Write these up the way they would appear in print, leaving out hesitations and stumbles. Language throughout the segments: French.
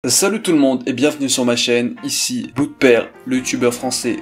Salut tout le monde et bienvenue sur ma chaîne, ici Bout de Père, le youtubeur français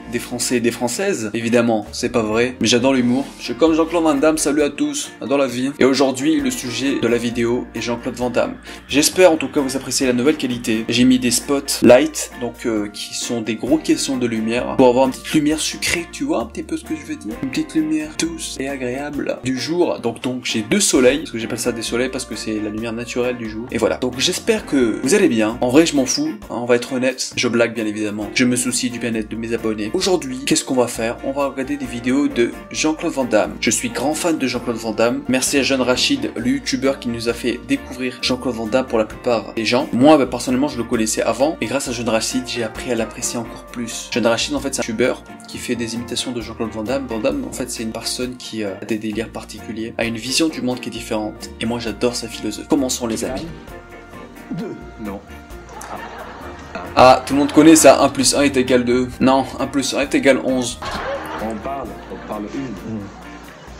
et des françaises. Évidemment, c'est pas vrai, mais j'adore l'humour. Je suis comme Jean-Claude Van Damme, salut à tous, j'adore la vie. Et aujourd'hui, le sujet de la vidéo est Jean-Claude Van Damme. J'espère en tout cas vous appréciez la nouvelle qualité. J'ai mis des spots light, donc qui sont des gros caissons de lumière, pour avoir une petite lumière sucrée, tu vois un petit peu ce que je veux dire. Une petite lumière douce et agréable du jour. Donc j'ai deux soleils, parce que j'appelle ça des soleils parce que c'est la lumière naturelle du jour. Et voilà, donc j'espère que vous allez bien. En vrai, je m'en fous, hein, on va être honnête. Je blague bien évidemment. Je me soucie du bien-être de mes abonnés. Aujourd'hui, qu'est-ce qu'on va faire? On va regarder des vidéos de Jean-Claude Van Damme. Je suis grand fan de Jean-Claude Van Damme. Merci à Jeune Rachid, le youtubeur qui nous a fait découvrir Jean-Claude Van Damme pour la plupart des gens. Moi, personnellement, je le connaissais avant. Et grâce à Jeune Rachid, j'ai appris à l'apprécier encore plus. Jeune Rachid, en fait, c'est un youtubeur qui fait des imitations de Jean-Claude Van Damme. Van Damme, en fait, c'est une personne qui a des délires particuliers, a une vision du monde qui est différente. Et moi, j'adore sa philosophie. Commençons les amis. 2. Non. Ah, tout le monde connaît ça, 1 plus 1 est égal 2. Non, 1 plus 1 est égal 11. On parle une.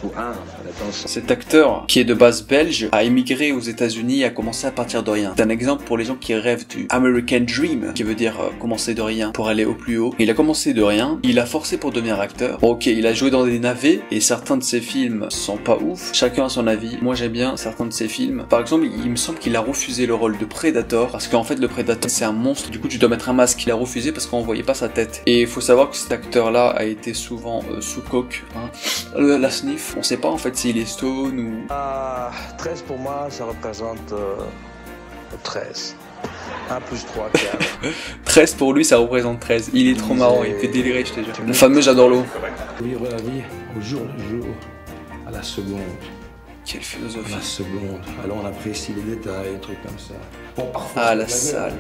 Ou un, attention. Cet acteur, qui est de base belge, a émigré aux États-Unis et a commencé à partir de rien. C'est un exemple pour les gens qui rêvent du American Dream, qui veut dire commencer de rien pour aller au plus haut. Il a commencé de rien, il a forcé pour devenir acteur. Bon, ok, il a joué dans des navets et certains de ses films sont pas ouf. Chacun a son avis. Moi, j'aime bien certains de ses films. Par exemple, il me semble qu'il a refusé le rôle de Predator parce qu'en fait, le Predator c'est un monstre. Du coup, tu dois mettre un masque. Il a refusé parce qu'on voyait pas sa tête. Et il faut savoir que cet acteur-là a été souvent sous coke. Hein. La sniff. On sait pas en fait s'il est stone ou... 13 pour moi, ça représente 13. 1 plus 3, 4. 13 pour lui, ça représente 13. Il est trop marrant, il fait délirer, je te jure. Le fameux j'adore l'eau. Vivre la vie au jour le jour, à la seconde. Quelle philosophie. À la seconde. Alors on apprécie les détails, des trucs comme ça. Bon, parfois, ah, la salle.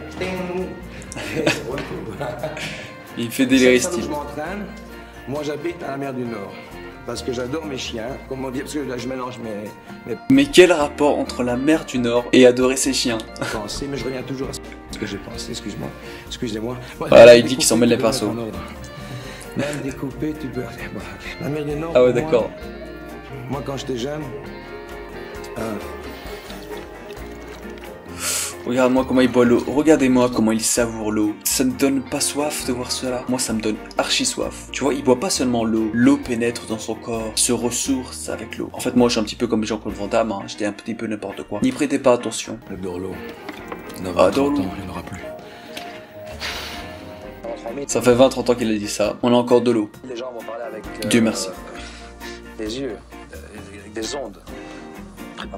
Il fait délirer style. Je m'entraîne. Moi, j'habite à la mer du Nord. Parce que j'adore mes chiens, comment dire, parce que là je mélange mes... Mais quel rapport entre la mer du Nord et adorer ses chiens? Penser, mais je reviens toujours à ce que j'ai pensé, excusez-moi. Voilà, il dit qu'il s'en mêle les pinceaux. Même découpé, tu peux... La mer du Nord, ah ouais, d'accord. Moi, quand j'étais jeune... Regarde-moi comment il boit l'eau, regardez-moi comment il savoure l'eau. Ça ne donne pas soif de voir cela. Moi ça me donne archi soif. Tu vois, il boit pas seulement l'eau, l'eau pénètre dans son corps, se ressource avec l'eau. En fait moi je suis un petit peu comme Jean-Claude Van Damme, hein. J'étais un petit peu n'importe quoi. N'y prêtez pas attention. J'adore l'eau. Ah, dans l'eau. Il n'y en aura plus. Ça fait 20-30 ans qu'il a dit ça. On a encore de l'eau. Les gens vont parler avec... Dieu merci. Des yeux, avec des ondes.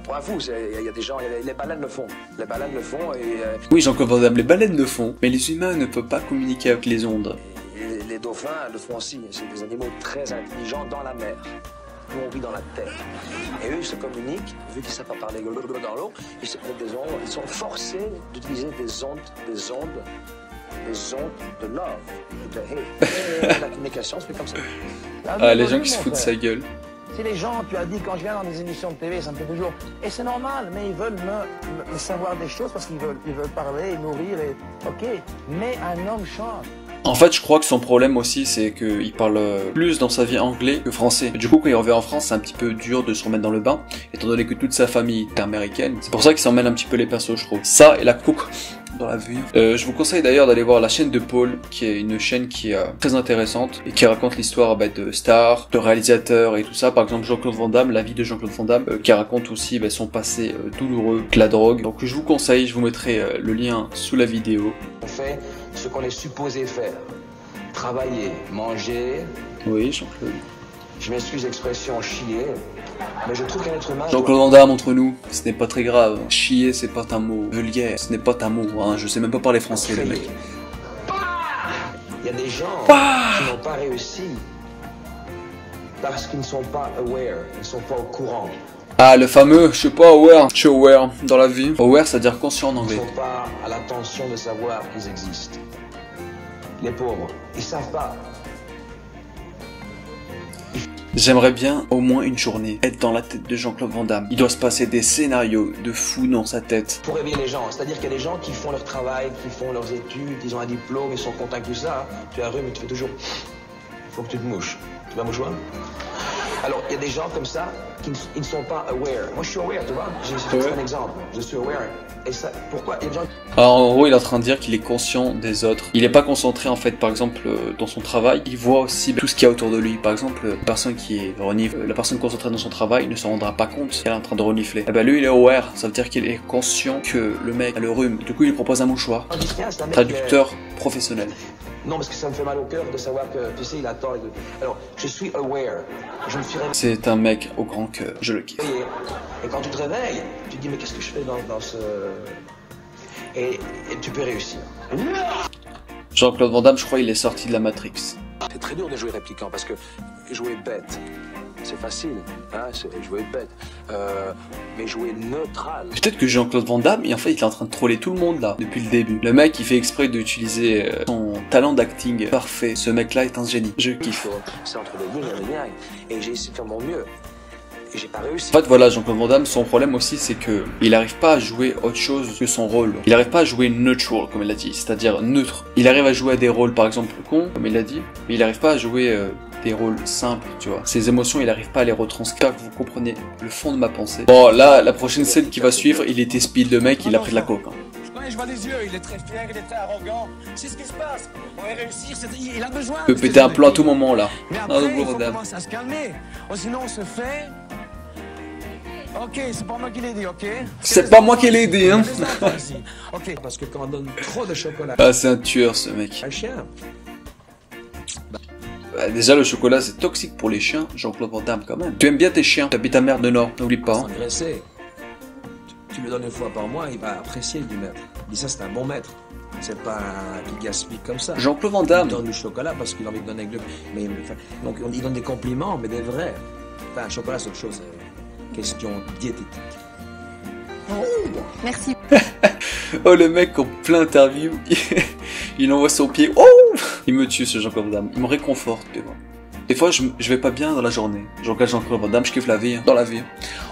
Pour un fou, il y a des gens, les baleines le font. Les baleines le font et... Oui, Jean-Claude Van Damme, les baleines le font, mais les humains ne peuvent pas communiquer avec les ondes. Et les dauphins le font aussi. C'est des animaux très intelligents dans la mer. Nous, on vit dans la terre. Et eux, ils se communiquent, vu qu'ils ne savent pas parler dans l'eau, ils se prennent des ondes. Ils sont forcés d'utiliser des ondes de love. La communication se fait comme ça. Ah, les gens qui se foutent de sa gueule. Si les gens, tu as dit, quand je viens dans des émissions de TV, ça me fait toujours... Et c'est normal, mais ils veulent me savoir des choses parce qu'ils veulent parler, nourrir, et... Ok, mais un homme chante. En fait, je crois que son problème aussi, c'est qu'il parle plus dans sa vie anglais que français. Du coup, quand il revient en France, c'est un petit peu dur de se remettre dans le bain, étant donné que toute sa famille est américaine. C'est pour ça qu'il s'en mêle un petit peu les pinceaux, je trouve. Ça et la coke dans la vie. Je vous conseille d'ailleurs d'aller voir la chaîne de Paul, qui est une chaîne qui est très intéressante et qui raconte l'histoire de stars, de réalisateurs et tout ça. Par exemple, Jean-Claude Van Damme, la vie de Jean-Claude Van Damme, qui raconte aussi son passé douloureux, que la drogue. Donc je vous conseille, je vous mettrai le lien sous la vidéo. On fait ce qu'on est supposé faire. Travailler, manger. Oui, Jean-Claude. Je m'excuse l'expression chier, mais je trouve qu'un être humain... Jean-Claude Van Damme entre nous, ce n'est pas très grave. Chier, c'est pas un mot. Vulgaire, ce n'est pas un mot. Hein. Je sais même pas parler français, le mec. Il y a des gens qui n'ont pas réussi parce qu'ils ne sont pas aware, ils ne sont pas au courant. Ah, le fameux, je sais pas, aware. Je suis aware dans la vie. Aware, ça veut dire conscient en anglais. Ils ne sont pas à l'attention de savoir qu'ils existent. Les pauvres, ils savent pas. J'aimerais bien, au moins une journée, être dans la tête de Jean-Claude Van Damme. Il doit se passer des scénarios de fou dans sa tête. Pour réveiller les gens, c'est-à-dire qu'il y a des gens qui font leur travail, qui font leurs études, ils ont un diplôme, ils sont contents avec tout ça. Tu as un rhume et tu fais toujours... Faut que tu te mouches. Tu vas mouchoir? Alors, il y a des gens comme ça qui ne sont pas aware. Moi, je suis aware, tu vois. C'est un exemple. Je suis aware. Et ça, pourquoi il y a des gens... Alors en gros il est en train de dire qu'il est conscient des autres. Il n'est pas concentré en fait par exemple dans son travail. Il voit aussi tout ce qu'il y a autour de lui. Par exemple la personne qui est renifle, la personne concentrée dans son travail ne se rendra pas compte qu'elle est en train de renifler. Et ben lui il est aware, ça veut dire qu'il est conscient que le mec a le rhume. Du coup il lui propose un mouchoir. Traducteur professionnel. Non, parce que ça me fait mal au cœur de savoir que, tu sais, il attend. Alors, je suis aware. Je me suis réveillé. C'est un mec au grand cœur, je le kiffe. Et quand tu te réveilles, tu te dis, mais qu'est-ce que je fais dans ce... Et tu peux réussir. Jean-Claude Van Damme, je crois il est sorti de la Matrix. C'est très dur de jouer répliquant parce que jouer bête, c'est facile, hein, c'est jouer bête. Mais jouer neutral. Peut-être que Jean-Claude Van Damme, en fait, il est en train de troller tout le monde là, depuis le début. Le mec, il fait exprès d'utiliser son talent d'acting parfait. Ce mec-là est un génie. Je kiffe. C'est entre les lignes et j'ai essayé de faire mon mieux. Et j'ai pas réussi. En fait, voilà, Jean-Claude Van Damme, son problème aussi, c'est que il arrive pas à jouer autre chose que son rôle. Il arrive pas à jouer neutral, comme il a dit, c'est-à-dire neutre. Il arrive à jouer à des rôles, par exemple, cons, comme il a dit, mais il arrive pas à jouer des rôles simples, tu vois. Ses émotions, il arrive pas à les retranscrire, que vous comprenez le fond de ma pensée. Bon, là, la prochaine scène qui va suivre, il était speed le mec, il a pris de la coke. Hein. Je vois les yeux, il est très fier, il est très arrogant. C'est ce qui se passe. On va réussir, il a besoin. Il peut péter un plan à tout moment, là. Mais après, il faut commencer à se calmer. Sinon, on se fait... Ok, c'est pas moi qui l'ai dit, ok? C'est pas moi qui l'ai dit, hein. Ok, Parce que quand on donne trop de chocolat Ah, c'est un tueur, ce mec. à un chien, Bah, déjà, le chocolat, c'est toxique pour les chiens. Jean-Claude Van Damme, quand même. Tu aimes bien tes chiens. T'habites ta mère de Nord, n'oublie pas. Hein. s'engraisser. Tu lui donnes une fois par mois, il va apprécier du maître. Il dit ça, c'est un bon maître. C'est pas un qui gaspille comme ça. Jean-Claude Van Il Damme. donne du chocolat parce qu'il a envie de donner avec le... Mais, enfin, donc il donne des compliments, mais des vrais. Enfin, un chocolat, c'est autre chose. Question diététique. Merci. Oh, le mec en plein interview, il envoie son pied. Oh, il me tue, ce Jean-Claude Van Damme. Il me réconforte, tu vois. Des fois, je vais pas bien dans la journée. Je regarde Jean-Claude Van Damme, je kiffe la vie, hein, dans la vie.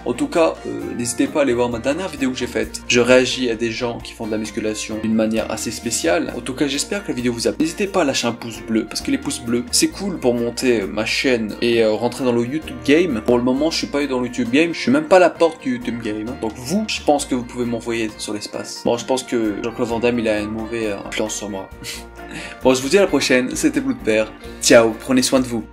En tout cas, n'hésitez pas à aller voir ma dernière vidéo que j'ai faite. Je réagis à des gens qui font de la musculation d'une manière assez spéciale. En tout cas, j'espère que la vidéo vous a plu. N'hésitez pas à lâcher un pouce bleu, parce que les pouces bleus, c'est cool pour monter ma chaîne et rentrer dans le YouTube Game. Pour le moment, je suis pas dans le YouTube Game, je suis même pas à la porte du YouTube Game. Hein. Donc vous, je pense que vous pouvez m'envoyer sur l'espace. Bon, je pense que Jean-Claude Van Damme, il a une mauvaise influence sur moi. Bon, je vous dis à la prochaine, c'était Blue de Père. Ciao, prenez soin de vous.